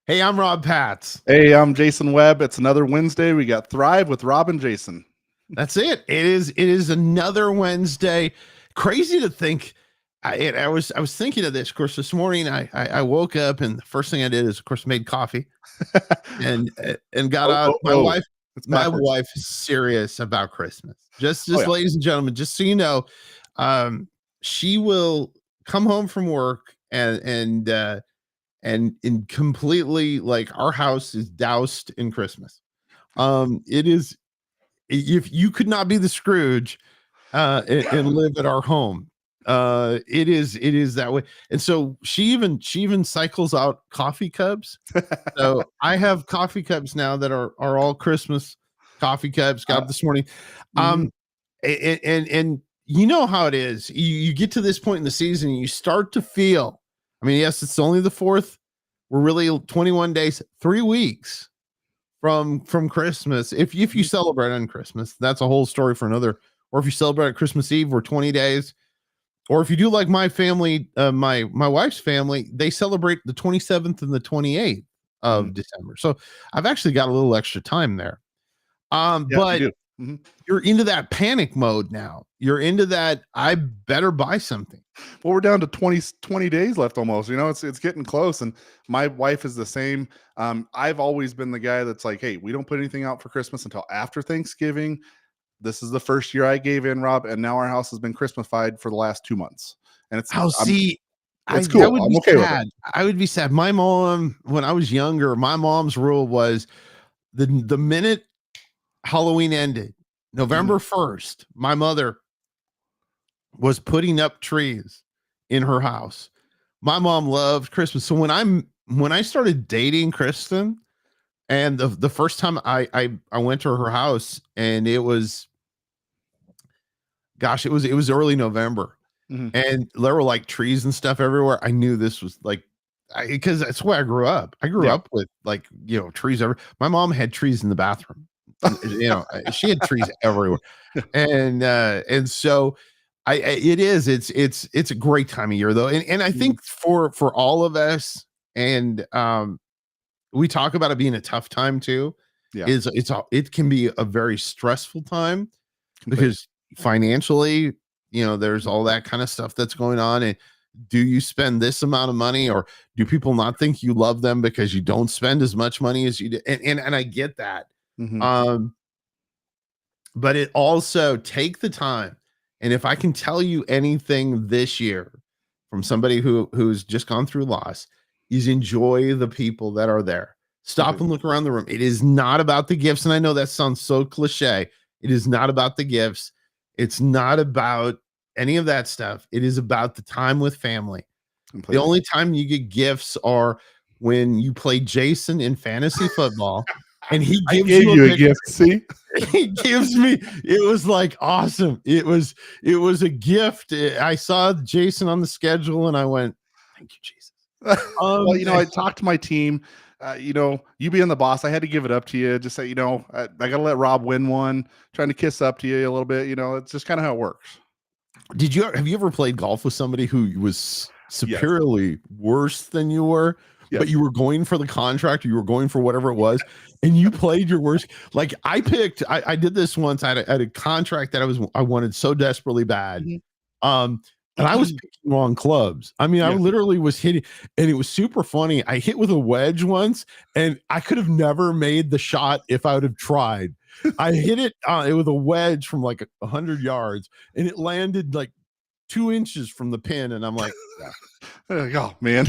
Hey, I'm Rob Patz. Hey, I'm Jason Webb. It's another Wednesday. We got Thrive with Rob and Jason. That's it. It is another Wednesday. Crazy to think. I was thinking of this. Of course, this morning I woke up and the first thing I did is, of course, made coffee and got out. My wife is serious about Christmas. Just ladies and gentlemen, just so you know, she will come home from work and in completely, like, our house is doused in Christmas. It is, if you could not be the Scrooge and live at our home, it is that way. And so she even cycles out coffee cups. So I have coffee cups now that are all Christmas coffee cups. Got up this morning. And you know how it is. You get to this point in the season and you start to feel, I mean, yes, it's only the 4th. We're really 21 days, 3 weeks from Christmas. If you celebrate on Christmas, that's a whole story for another. Or if you celebrate at Christmas Eve, we're 20 days. Or if you do like my family, my wife's family, they celebrate the 27th and the 28th of December. So I've actually got a little extra time there. But you're into that panic mode now. You're into that, I better buy something. Well, we're down to 20 days left almost. You know, it's getting close. And my wife is the same. I've always been the guy that's like, hey, we don't put anything out for Christmas until after Thanksgiving. This is the first year I gave in, Rob, and now our house has been Christmasified for the last 2 months. And it's it's cool. I'm okay with it. I would be sad. My mom, when I was younger, my mom's rule was the minute Halloween ended, November 1st, my mother was putting up trees in her house. My mom loved Christmas. So when I started dating Kristen, and the first time I went to her house, and it was early November, and there were like trees and stuff everywhere. I knew this was like, because that's where I grew up. I grew up with, like, trees everywhere. My mom had trees in the bathroom. She had trees everywhere. And so it's a great time of year though. And I think for all of us, and we talk about it being a tough time too. It can be a very stressful time because financially, there's all that kind of stuff that's going on. And do you spend this amount of money, or do people not think you love them because you don't spend as much money as you do? And I get that. But it also, take the time. And if I can tell you anything this year from somebody who's just gone through loss, is enjoy the people that are there. Stop and look around the room. It is not about the gifts. And I know that sounds so cliche. It is not about the gifts. It's not about any of that stuff. It is about the time with family. Completely. The only time you get gifts are when you play Jason in fantasy football. And he gives you a gift. See, he gives me. It was like awesome. It was a gift. I saw Jason on the schedule, and I went, "Thank you, Jesus." Well, I talked to my team. You being the boss, I had to give it up to you. Just say, I got to let Rob win one. Trying to kiss up to you a little bit. It's just kind of how it works. Have you ever played golf with somebody who was superiorly worse than you were? But you were going for the contract, or you were going for whatever it was, and you played your worst. Like I did this once. I had a contract that I wanted so desperately bad. And I was picking wrong clubs. I mean, I literally was hitting, and it was super funny. I hit with a wedge once, and I could have never made the shot if I would have tried. I hit it with a wedge from like 100 yards, and it landed like 2 inches from the pin, and I'm like, oh man.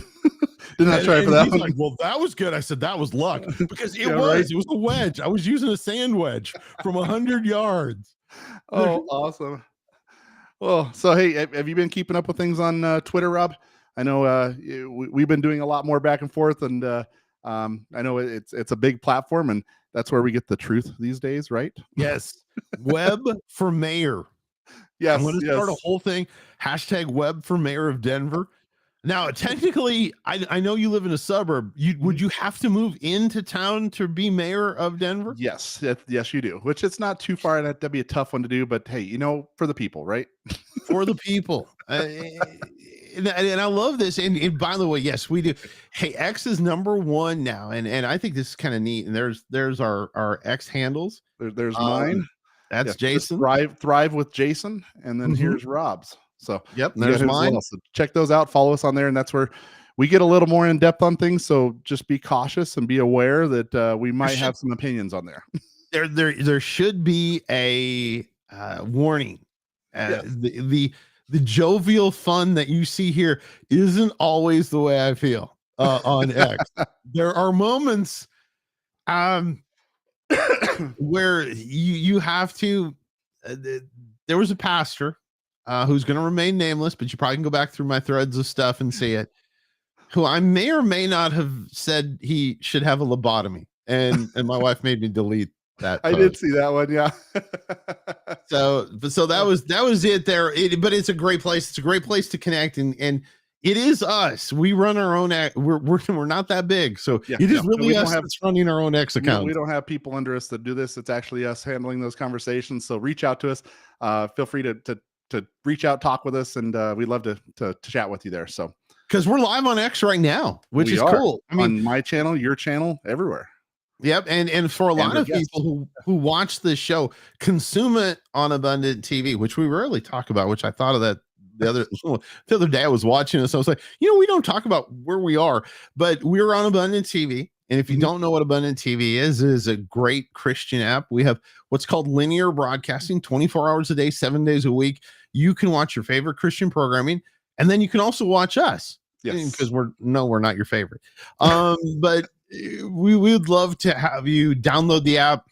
Did not try for that one. Like, well, that was good. I said that was luck, because it was a wedge. I was using a sand wedge from 100 yards. Oh, awesome. Well, so hey, have you been keeping up with things on Twitter, Rob? I know we've been doing a lot more back and forth, and I know it's a big platform, and that's where we get the truth these days, right? Yes. Webb for mayor. Yes. I'm going to start a whole thing. #Webb for mayor of Denver. Now, technically, I know you live in a suburb. Would you have to move into town to be mayor of Denver? Yes, yes, you do. Which it's not too far. That'd be a tough one to do. But hey, for the people, right? For the people. and I love this. And by the way, yes, we do. Hey, X is number one now, and I think this is kind of neat. And there's our X handles. There's mine. That's Jason. Thrive with Jason, and then here's Rob's. So yep, there's mine. Well. So check those out. Follow us on there, and that's where we get a little more in depth on things. So just be cautious and be aware that we might have some opinions on there. There should be a warning. Yes. The jovial fun that you see here isn't always the way I feel on X. There are moments where you have to. There was a pastor who's going to remain nameless, but you probably can go back through my threads of stuff and see it. Who I may or may not have said he should have a lobotomy, and my wife made me delete that. I did see that one, yeah. so that was it there. But it's a great place. It's a great place to connect, and it is us. We run our own. We're not that big, so it is really us that's running our own X account. We don't have people under us that do this. It's actually us handling those conversations. So reach out to us. Feel free to reach out, talk with us, and we'd love to chat with you there. So. Because we're live on X right now, which is cool. I mean, on my channel, your channel, everywhere. Yep, and for a lot of people who watch this show, consume it on Abundant TV, which we rarely talk about. Which I thought of that the other day. I was watching this, I was like, we don't talk about where we are, but we're on Abundant TV. And if you don't know what Abundant TV is, it is a great Christian app. We have what's called linear broadcasting, 24 hours a day, 7 days a week. You can watch your favorite Christian programming, and then you can also watch us. Yes, because we're not your favorite. But we would love to have you download the app,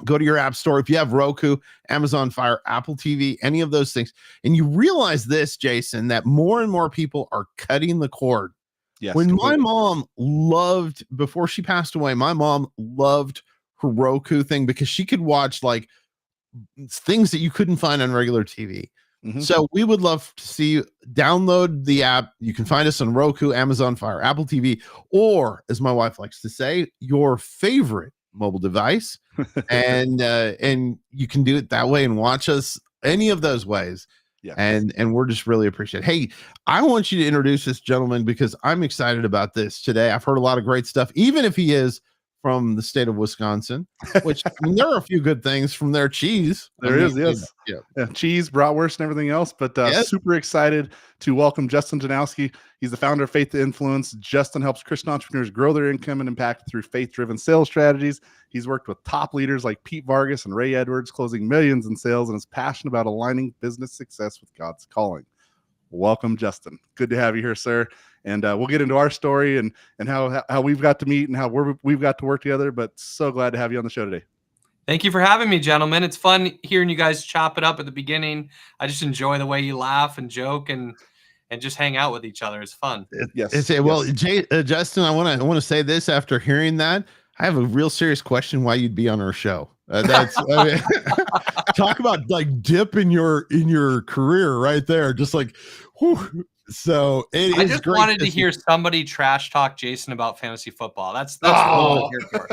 go to your app store. If you have Roku, Amazon Fire, Apple TV, any of those things, and you realize this, Jason, that more and more people are cutting the cord. Yes. When my mom before she passed away, my mom loved her Roku thing because she could watch like things that you couldn't find on regular TV. So we would love to see you download the app. You can find us on Roku, Amazon Fire, Apple TV, or as my wife likes to say, your favorite mobile device. and you can do it that way and watch us any of those ways. Yeah. And we're just really appreciate. Hey, I want you to introduce this gentleman because I'm excited about this today. I've heard a lot of great stuff, even if he is from the state of Wisconsin, which there are a few good things from their cheese. There is, yes. Yeah. Cheese, bratwurst, and everything else. But super excited to welcome Justin Janowski. He's the founder of Faith to Influence. Justin helps Christian entrepreneurs grow their income and impact through faith-driven sales strategies. He's worked with top leaders like Pete Vargas and Ray Edwards, closing millions in sales, and is passionate about aligning business success with God's calling. Welcome, Justin. Good to have you here, sir. And we'll get into our story and how we've got to meet and how we've got to work together. But so glad to have you on the show today. Thank you for having me, gentlemen. It's fun hearing you guys chop it up at the beginning. I just enjoy the way you laugh and joke and just hang out with each other. It's fun. Well, Justin, I want to say this after hearing that. I have a real serious question why you'd be on our show. Talk about like dip in your career right there. Just like, whew. So I just great wanted to hear somebody trash talk Jason about fantasy football. That's what I'm here for.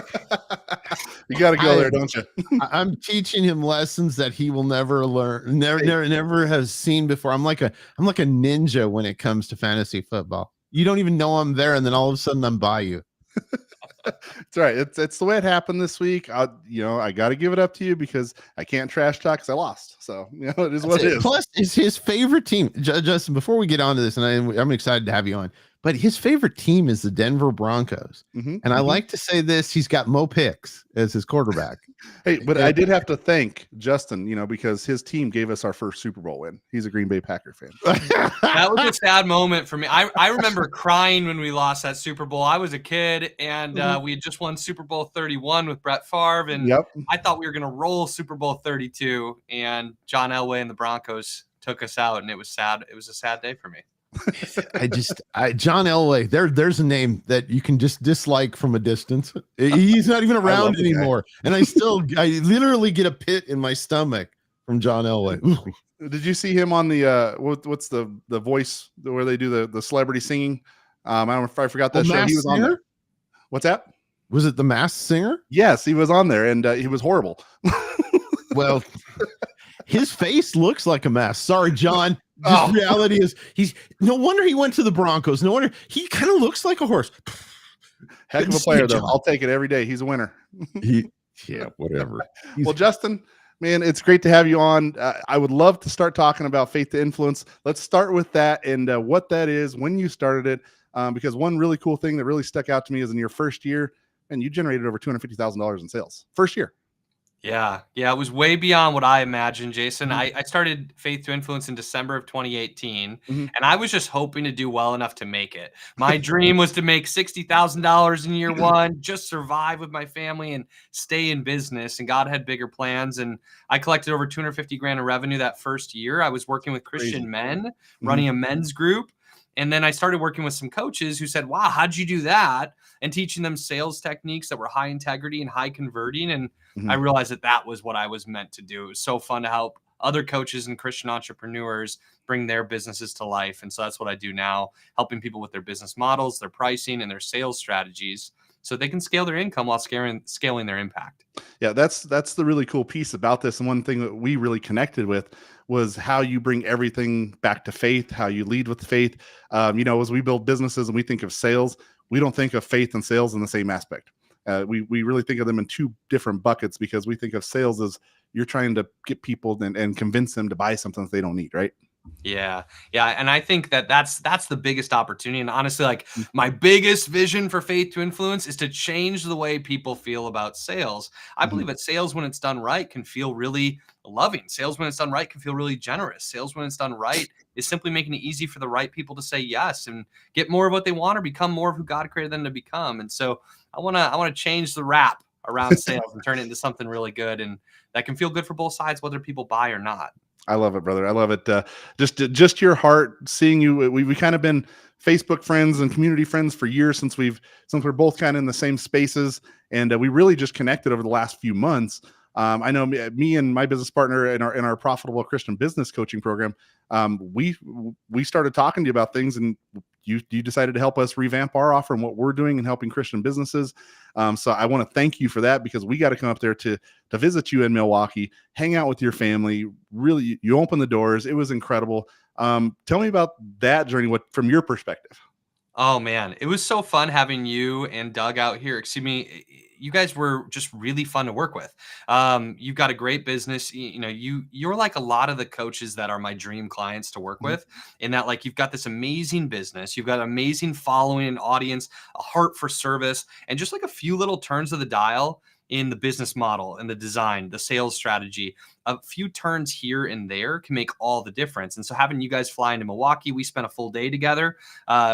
You got to go there, don't you? I'm teaching him lessons that he will never learn, never has seen before. I'm like a ninja when it comes to fantasy football. You don't even know I'm there, and then all of a sudden I'm by you. It's all right. It's the way it happened this week. I got to give it up to you because I can't trash talk because I lost. So it is what it is. Plus, it's his favorite team. Justin, before we get on to this, and I'm excited to have you on, but his favorite team is the Denver Broncos. And I like to say this: he's got Mo Picks as his quarterback. Hey, but I did have to thank Justin, because his team gave us our first Super Bowl win. He's a Green Bay Packer fan. That was a sad moment for me. I remember crying when we lost that Super Bowl. I was a kid, and we had just won Super Bowl 31 with Brett Favre, and I thought we were going to roll Super Bowl 32, and John Elway and the Broncos took us out, and it was sad. It was a sad day for me. John Elway, there's a name that you can just dislike from a distance. He's not even around anymore. And I literally get a pit in my stomach from John Elway. Did you see him on the what's the voice where they do the celebrity singing? I don't know if I forgot that show. He was on there. What's that? Was it The Masked Singer? Yes, he was on there, and he was horrible. Well, his face looks like a mask. Sorry, John. Just reality is no wonder he went to the Broncos. No wonder he kind of looks like a horse. Heck of a player, though. I'll take it every day. He's a winner. Yeah, whatever. Well, Justin, man, it's great to have you on. I would love to start talking about Faith to Influence. Let's start with that and what that is, when you started it, because one really cool thing that really stuck out to me is in your first year, and you generated over $250,000 in sales. First year. Yeah. It was way beyond what I imagined, Jason. I started Faith to Influence in December of 2018, and I was just hoping to do well enough to make it. My dream was to make $60,000 in year one, just survive with my family and stay in business. And God had bigger plans. And I collected over 250 grand in revenue that first year. I was working with Christian men, running a men's group. And then I started working with some coaches who said, wow, how'd you do that? And teaching them sales techniques that were high integrity and high converting. And I realized that was what I was meant to do. It was so fun to help other coaches and Christian entrepreneurs bring their businesses to life. And so that's what I do now, helping people with their business models, their pricing, and their sales strategies so they can scale their income while scaling their impact. Yeah, that's the really cool piece about this. And one thing that we really connected with was how you bring everything back to faith, how you lead with faith. As we build businesses and we think of sales, we don't think of faith and sales in the same aspect. We really think of them in two different buckets because we think of sales as you're trying to get people and convince them to buy something that they don't need, right? Yeah. And I think that's the biggest opportunity. And honestly, like my biggest vision for Faith to Influence is to change the way people feel about sales. I believe that sales, when it's done right, can feel really loving. Sales, when it's done right, can feel really generous. Sales, when it's done right, is simply making it easy for the right people to say yes and get more of what they want or become more of who God created them to become. And so I want to change the rap around sales and turn it into something really good and that can feel good for both sides, whether people buy or not. I love it, brother. I love it. Just your heart, seeing you. We kind of been Facebook friends and community friends for years since we're both kind of in the same spaces, and we really just connected over the last few months. I know me and my business partner in our Profitable Christian Business Coaching program, we started talking to you about things, and you decided to help us revamp our offer and what we're doing and helping Christian businesses. So I want to thank you for that because we got to come up there to visit you in Milwaukee, hang out with your family. Really, you opened the doors. It was incredible. Tell me about that journey. From your perspective? Oh man, it was so fun having you and Doug out here. Excuse me. You guys were just really fun to work with. You've got a great business. You're like a lot of the coaches that are my dream clients to work with, in that like you've got this amazing business, you've got an amazing following and audience, a heart for service, and just like a few little turns of the dial in the business model and the design, the sales strategy, a few turns here and there can make all the difference. And so having you guys fly into Milwaukee, we spent a full day together,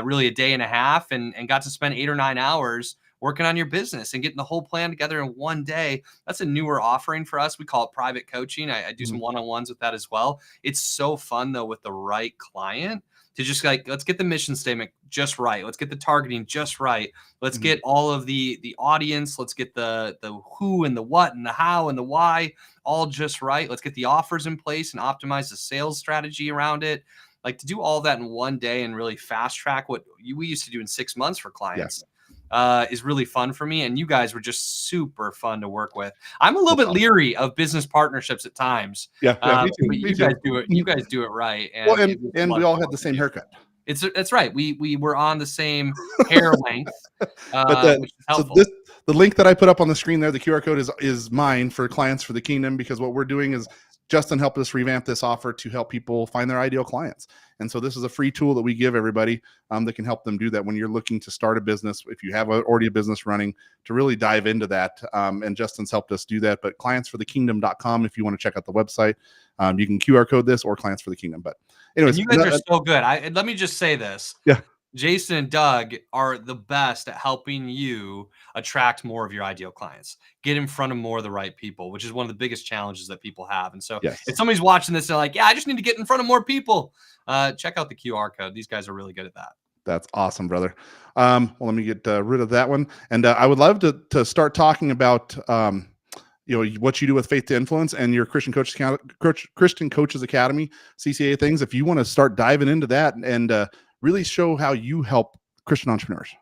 really a day and a half, and got to spend 8 or 9 hours working on your business and getting the whole plan together in one day. That's a newer offering for us. We call it private coaching. I do some one-on-ones with that as well. It's so fun though with the right client to just like, let's get the mission statement just right. Let's get the targeting just right. Let's get all of the audience. Let's get the who and the what and the how and the why all just right. Let's get the offers in place and optimize the sales strategy around it. Like to do all that in one day and really fast track what we used to do in 6 months for clients. Is really fun for me, and you guys were just super fun to work with. I'm a little bit leery of business partnersps at times. Me too. But you guys do it. You guys do it right. And we all had the same haircut. That's right. We were on the same hair length. But which is helpful. So the link that I put up on the screen there, the QR code is mine for Clients for the Kingdom, because what we're doing is Justin helped us revamp this offer to help people find their ideal clients. And so this is a free tool that we give everybody that can help them do that when you're looking to start a business, if you have already a business running, to really dive into that. And Justin's helped us do that. But clientsforthekingdom.com, if you want to check out the website, you can QR code this or Clients for the Kingdom. But anyways, and you guys are so good. Let me just say this. Yeah. Jason and Doug are the best at helping you attract more of your ideal clients, get in front of more of the right people, which is one of the biggest challenges that people have. And so if somebody's watching this, they're like, yeah, I just need to get in front of more people. Check out the QR code. These guys are really good at that. That's awesome, brother. Well, let me get rid of that one. And I would love to start talking about, what you do with Faith to Influence and your Christian Coaches Academy, CCA things. If you want to start diving into that and really show how you help Christian entrepreneurs.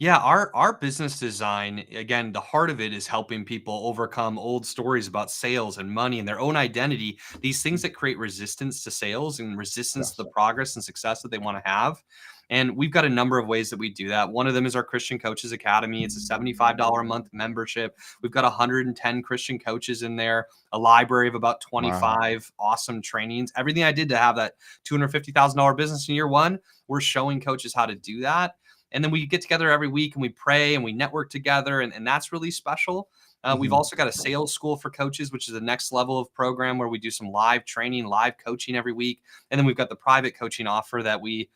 Yeah, our business design, again, the heart of it is helping people overcome old stories about sales and money and their own identity, these things that create resistance to sales and resistance to Yes. the progress and success that they want to have. And we've got a number of ways that we do that. One of them is our Christian Coaches Academy. It's a $75 a month membership. We've got 110 Christian coaches in there, a library of about 25 awesome trainings. Everything I did to have that $250,000 business in year one, we're showing coaches how to do that. And then we get together every week and we pray and we network together. And that's really special. We've also got a sales school for coaches, which is the next level of program where we do some live training, live coaching every week. And then we've got the private coaching offer that we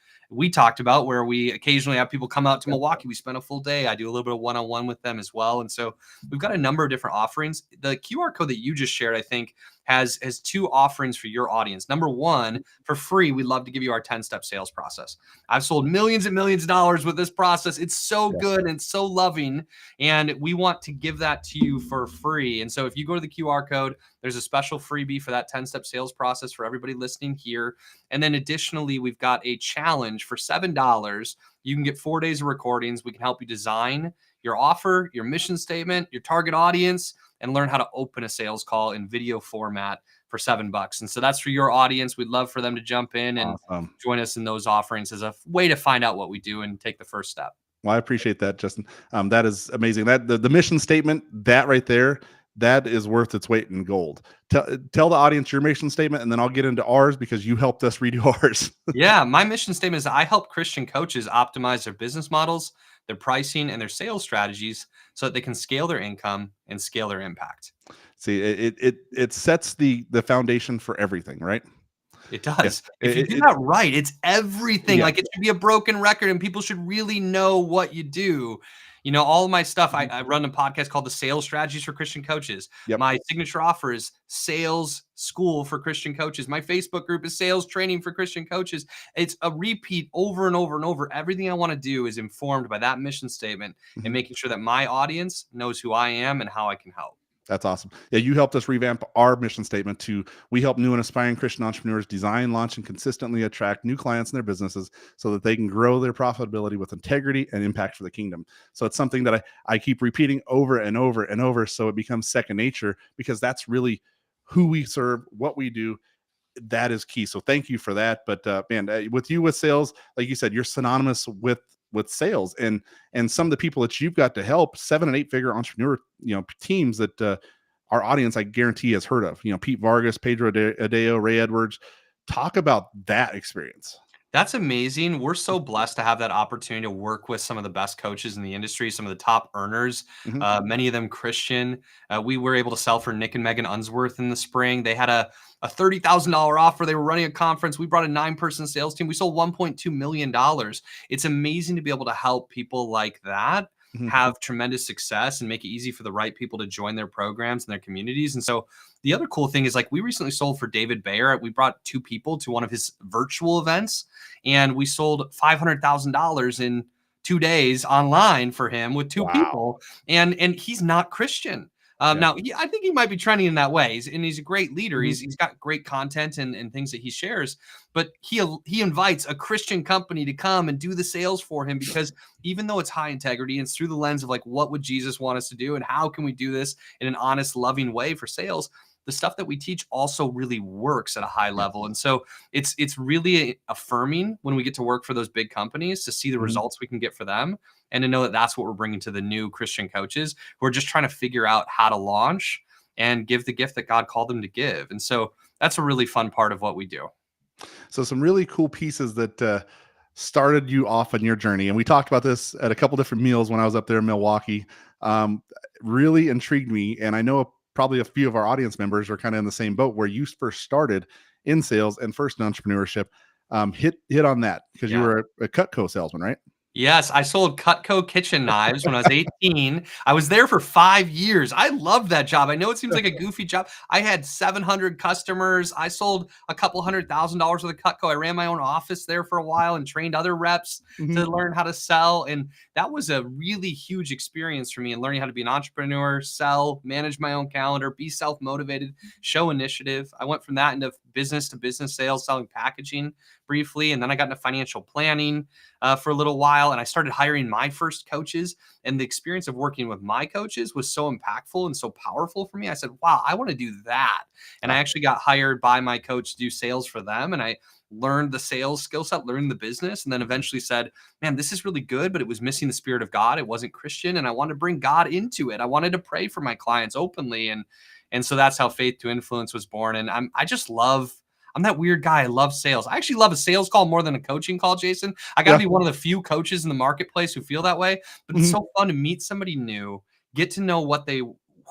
talked about, where we occasionally have people come out to Milwaukee. We spend a full day. I do a little bit of one-on-one with them as well. And so we've got a number of different offerings. The QR code that you just shared, I think, has two offerings for your audience. Number one, for free, we love to give you our 10-step sales process. I've sold millions and millions of dollars with this process. It's so good and so loving. And we want to give that to you for free. And so if you go to the QR code, there's a special freebie for that 10-step sales process for everybody listening here. And then additionally, we've got a challenge for $7. You can get 4 days of recordings. We can help you design your offer, your mission statement, your target audience, and learn how to open a sales call in video format for $7. And so that's for your audience. We'd love for them to jump in and join us in those offerings as a way to find out what we do and take the first step. Well, I appreciate that, Justin. That is amazing. That the mission statement, that right there, that is worth its weight in gold. Tell the audience your mission statement, and then I'll get into ours because you helped us redo ours. Yeah, my mission statement is I help Christian coaches optimize their business models, their pricing, and their sales strategies so that they can scale their income and scale their impact. See, it sets the foundation for everything, right? It does. Yeah. If you do that right, it's everything. Like it should be a broken record and people should really know what you do. You know, all of my stuff, I run a podcast called The Sales Strategies for Christian Coaches. My signature offer is Sales School for Christian Coaches. My Facebook group is Sales Training for Christian Coaches. It's a repeat over and over and over. Everything I want to do is informed by that mission statement and making sure that my audience knows who I am and how I can help. That's awesome. Yeah, you helped us revamp our mission statement to we help new and aspiring Christian entrepreneurs design, launch, and consistently attract new clients in their businesses so that they can grow their profitability with integrity and impact for the kingdom. So it's something that I keep repeating over and over and over so it becomes second nature, because that's really who we serve, what we do. That is key. So thank you for that. But man, with you with sales, like you said, you're synonymous with sales and some of the people that you've got to help, 7- and 8-figure entrepreneur, teams that our audience, I guarantee, has heard of. Pete Vargas, Pedro Adeo, Ray Edwards. Talk about that experience. That's amazing. We're so blessed to have that opportunity to work with some of the best coaches in the industry, some of the top earners, many of them Christian. We were able to sell for Nick and Megan Unsworth in the spring. They had a $30,000 offer. They were running a conference. We brought a 9-person sales team. We sold $1.2 million. It's amazing to be able to help people like that have tremendous success and make it easy for the right people to join their programs and their communities. And so the other cool thing is, like, we recently sold for David Bayer. We brought 2 people to one of his virtual events, and we sold $500,000 in 2 days online for him with 2 people. And he's not Christian. Now, I think he might be trending in that way. He's a great leader. He's got great content and things that he shares. But he invites a Christian company to come and do the sales for him, because even though it's high integrity and it's through the lens of, like, what would Jesus want us to do and how can we do this in an honest, loving way for sales, the stuff that we teach also really works at a high level. And so it's really affirming when we get to work for those big companies to see the results we can get for them, and to know that that's what we're bringing to the new Christian coaches who are just trying to figure out how to launch and give the gift that God called them to give. And so that's a really fun part of what we do. So some really cool pieces that started you off on your journey. And we talked about this at a couple different meals when I was up there in Milwaukee. Really intrigued me. And I know probably a few of our audience members are kind of in the same boat where you first started in sales and first in entrepreneurship. Hit on that, because you were a Cutco salesman, right? Yes, I sold Cutco kitchen knives when I was 18. I was there for 5 years. I loved that job. I know it seems like a goofy job. I had 700 customers. I sold a couple $100,000 worth of Cutco. I ran my own office there for a while and trained other reps to learn how to sell. And that was a really huge experience for me, and learning how to be an entrepreneur, sell, manage my own calendar, be self-motivated, show initiative. I went from that into business to business sales, selling packaging briefly. And then I got into financial planning for a little while. And I started hiring my first coaches. And the experience of working with my coaches was so impactful and so powerful for me. I said, wow, I want to do that. And I actually got hired by my coach to do sales for them. And I learned the sales skill set, learned the business, and then eventually said, man, this is really good, but it was missing the spirit of God. It wasn't Christian. And I wanted to bring God into it. I wanted to pray for my clients openly. And so that's how Faith to Influence was born. And I'm that weird guy. I love sales. I actually love a sales call more than a coaching call, Jason. I got to be one of the few coaches in the marketplace who feel that way, but it's so fun to meet somebody new, get to know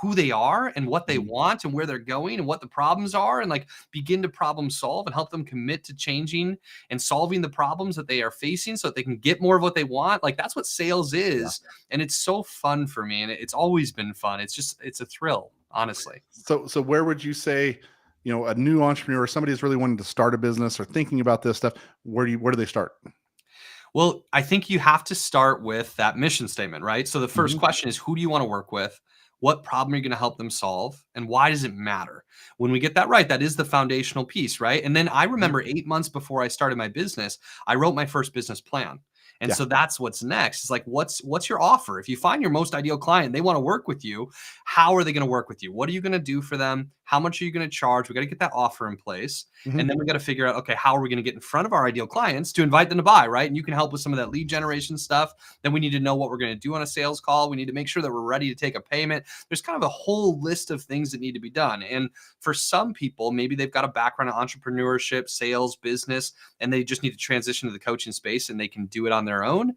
who they are and what they want and where they're going and what the problems are, and like begin to problem solve and help them commit to changing and solving the problems that they are facing so that they can get more of what they want. Like that's what sales is. And it's so fun for me. And it's always been fun. It's a thrill, honestly. So where would you say, a new entrepreneur, somebody who's really wanting to start a business or thinking about this stuff, where do they start? Well, I think you have to start with that mission statement, right? So the first question is, who do you want to work with? What problem are you going to help them solve? And why does it matter? When we get that right, that is the foundational piece, right? And then I remember 8 months before I started my business, I wrote my first business plan. And so that's what's next. It's like, what's your offer? If you find your most ideal client, they want to work with you. How are they going to work with you? What are you going to do for them? How much are you going to charge? We got to get that offer in place. And then we got to figure out, okay, how are we going to get in front of our ideal clients to invite them to buy, right? And you can help with some of that lead generation stuff. Then we need to know what we're going to do on a sales call. We need to make sure that we're ready to take a payment. There's kind of a whole list of things that need to be done. And for some people, maybe they've got a background in entrepreneurship, sales, business, and they just need to transition to the coaching space and they can do it on their own.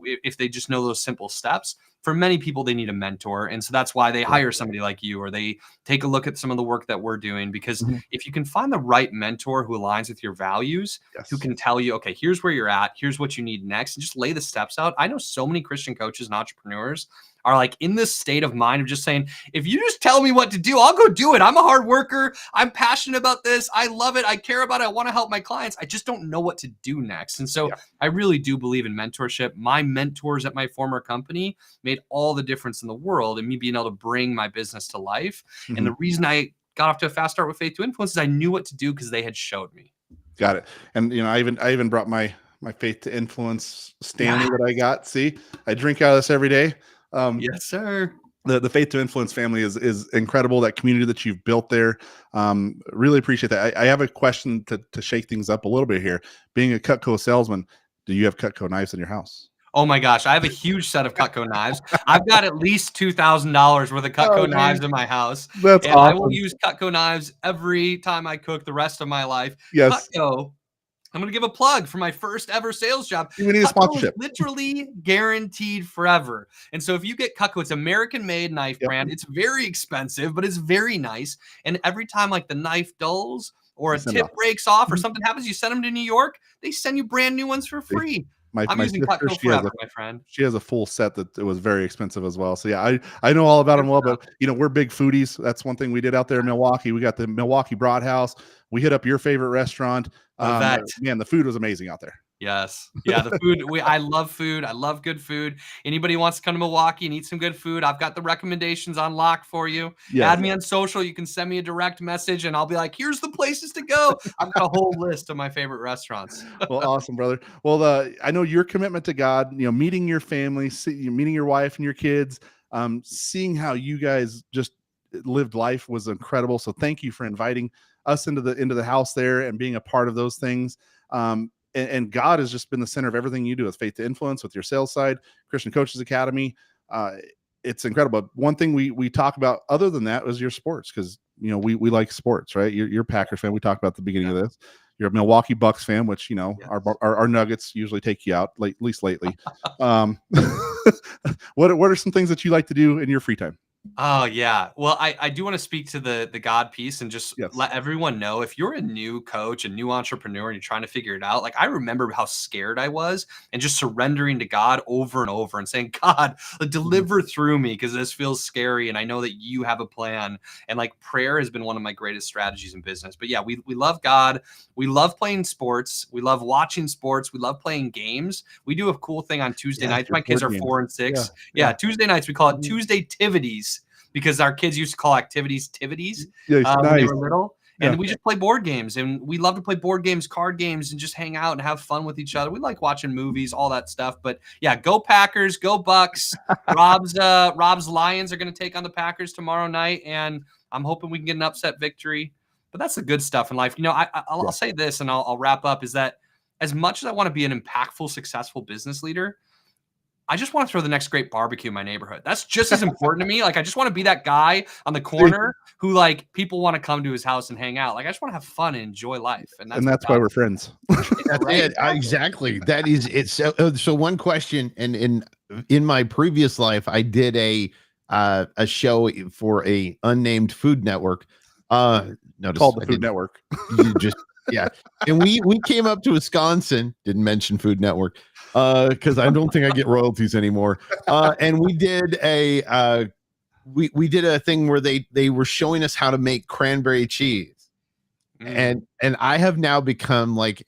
If they just know those simple steps. For many people, they need a mentor. And so that's why they hire somebody like you, or they take a look at some of the work that we're doing, because if you can find the right mentor who aligns with your values, who can tell you, okay, here's where you're at, here's what you need next, and just lay the steps out. I know so many Christian coaches and entrepreneurs are like in this state of mind of just saying, if you just tell me what to do, I'll go do it. I'm a hard worker. I'm passionate about this. I love it. I care about it. I want to help my clients. I just don't know what to do next. And so I really do believe in mentorship. My mentors at my former company made all the difference in the world in me being able to bring my business to life. And the reason I got off to a fast start with Faith to Influence is I knew what to do because they had showed me. Got it. And I even brought my Faith to Influence Stanley that I got. See, I drink out of this every day. Yes, sir. The Faith to Influence family is incredible. That community that you've built there. Really appreciate that. I have a question to shake things up a little bit here. Being a Cutco salesman, do you have Cutco knives in your house? Oh my gosh, I have a huge set of Cutco knives. I've got at least $2,000 worth of Cutco knives in my house. That's and awesome. I will use Cutco knives every time I cook the rest of my life. Yes. Cutco, I'm going to give a plug for my first ever sales job. We need a sponsorship. Literally guaranteed forever. And so if you get Cutco, it's American-made knife brand. It's very expensive, but it's very nice. And every time like the knife dulls or a tip breaks off or something happens, you send them to New York, they send you brand new ones for free. I'm using Cutco forever, my friend. She has a full set that it was very expensive as well. So yeah, I know all about them well, but we're big foodies. That's one thing we did out there in Milwaukee. We got the Milwaukee Broad House. We hit up your favorite restaurant. Man, the food was amazing out there. Yes. Yeah. The food. I love food. I love good food. Anybody who wants to come to Milwaukee and eat some good food, I've got the recommendations on lock for you. Yes. Add me on social. You can send me a direct message and I'll be like, here's the places to go. I've got a whole list of my favorite restaurants. Well, awesome, brother. Well, I know your commitment to God, meeting your family, meeting your wife and your kids, seeing how you guys just lived life was incredible. So thank you for inviting us into the house there and being a part of those things. And God has just been the center of everything you do with Faith to Influence, with your sales side, Christian Coaches Academy. It's incredible. One thing we talk about other than that was your sports, because we like sports, right? You're a Packers fan. We talked about at the beginning of this. You're a Milwaukee Bucks fan, which our Nuggets usually take you out, at least lately. What are some things that you like to do in your free time? Oh, yeah. Well, I do want to speak to the God piece and just let everyone know, if you're a new coach, a new entrepreneur, and you're trying to figure it out, like I remember how scared I was and just surrendering to God over and over and saying, God, deliver through me because this feels scary. And I know that you have a plan. And like prayer has been one of my greatest strategies in business. But yeah, we love God. We love playing sports. We love watching sports. We love playing games. We do a cool thing on Tuesday nights. My kids are 4 and 6. Yeah. Tuesday nights, we call it Tuesday Tivities, because our kids used to call activities tivities when they were little. And we just play board games, and we love to play board games, card games, and just hang out and have fun with each other. We like watching movies, all that stuff. But yeah, go Packers, go Bucks. Rob's Lions are going to take on the Packers tomorrow night, and I'm hoping we can get an upset victory. But that's the good stuff in life. You know, I'll say this, and I'll wrap up, is that as much as I want to be an impactful, successful business leader, I just want to throw the next great barbecue in my neighborhood. That's just as important to me. Like, I just want to be that guy on the corner who, like, people want to come to his house and hang out. Like, I just want to have fun and enjoy life. And that's why we're friends. That's it. Exactly. That is it. So one question, and in my previous life, I did a show for a unnamed food network. Called the Food Network. You just yeah. And we came up to Wisconsin, didn't mention Food Network, because I don't think I get royalties anymore. And we did we did a thing where they were showing us how to make cranberry cheese. And I have now become like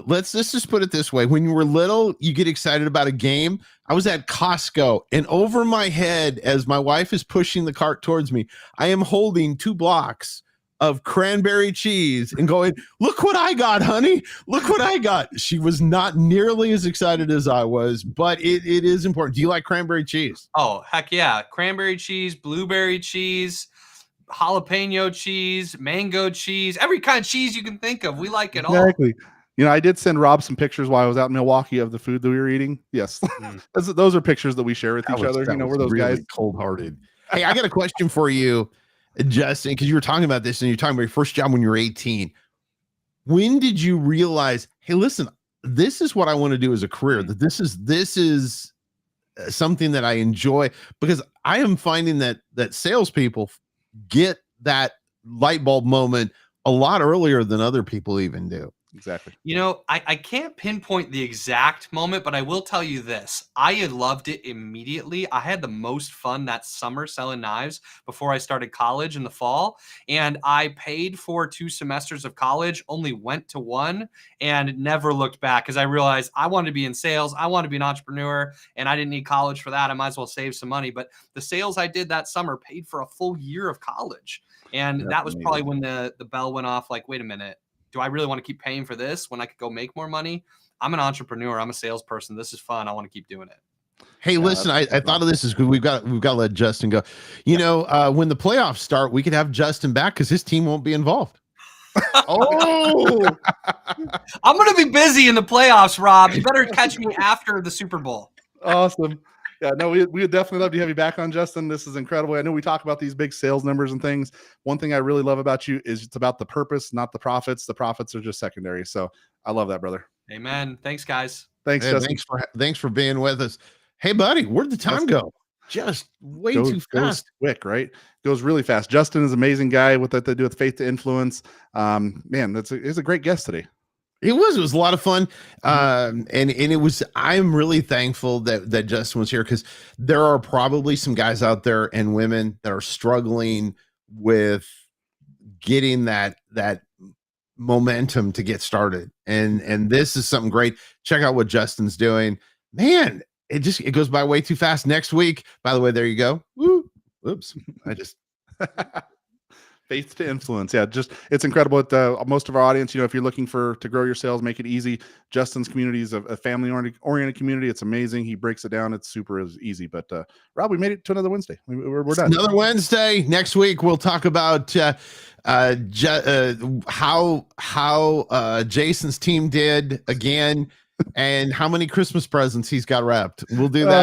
let's just put it this way. When you were little, you get excited about a game. I was at Costco, and over my head, as my wife is pushing the cart towards me, I am holding 2 blocks of cranberry cheese and going, look what I got, honey. Look what I got. She was not nearly as excited as I was, but it is important. Do you like cranberry cheese? Oh, heck yeah. Cranberry cheese, blueberry cheese, jalapeno cheese, mango cheese, every kind of cheese you can think of. We like it all. Exactly. You know, I did send Rob some pictures while I was out in Milwaukee of the food that we were eating. Yes. Those are pictures that we share with each other. You know, we're those really guys. Cold-hearted. Hey, I got a question for you, Justin, because you were talking about this and you're talking about your first job when you were 18. When did you realize, hey, listen, this is what I want to do as a career, that this is something that I enjoy? Because I am finding that salespeople get that light bulb moment a lot earlier than other people even do. Exactly. You know, I can't pinpoint the exact moment, but I will tell you this. I had loved it immediately. I had the most fun that summer selling knives before I started college in the fall. And I paid for 2 semesters of college, only went to 1, and never looked back, because I realized I wanted to be in sales. I wanted to be an entrepreneur, and I didn't need college for that. I might as well save some money. But the sales I did that summer paid for a full year of college. And that was probably when the bell went off, like, wait a minute. Do I really want to keep paying for this when I could go make more money? I'm an entrepreneur. I'm a salesperson. This is fun. I want to keep doing it. Hey, listen, I thought of this as good. We've got to let Justin go. You know, when the playoffs start, we could have Justin back because his team won't be involved. Oh, I'm going to be busy in the playoffs, Rob. You better catch me after the Super Bowl. Awesome. Yeah, no, we would definitely love to have you back on, Justin. This is incredible. I know we talk about these big sales numbers and things. One thing I really love about you is it's about the purpose, not the profits. The profits are just secondary. So I love that, brother. Amen. Thanks, guys. Thanks, Justin. Thanks for being with us. Hey, buddy, where'd the time go? Just way too fast. Goes quick, right? Goes really fast. Justin is an amazing guy with what they do with Faith to Influence. Man, he's a great guest today. It was a lot of fun. And it was, I'm really thankful that Justin was here, because there are probably some guys out there and women that are struggling with getting that momentum to get started. And this is something great. Check out what Justin's doing, man. It goes by way too fast. Next week, by the way, there you go. Woo. Oops. I just Faith to Influence. Yeah, it's incredible. Most of our audience, you know, if you're looking to grow your sales, make it easy. Justin's community is a family-oriented community. It's amazing. He breaks it down. It's super easy. But Rob, we made it to another Wednesday. We're done. Another Wednesday. Next week, we'll talk about how Jason's team did again and how many Christmas presents he's got wrapped. We'll do that.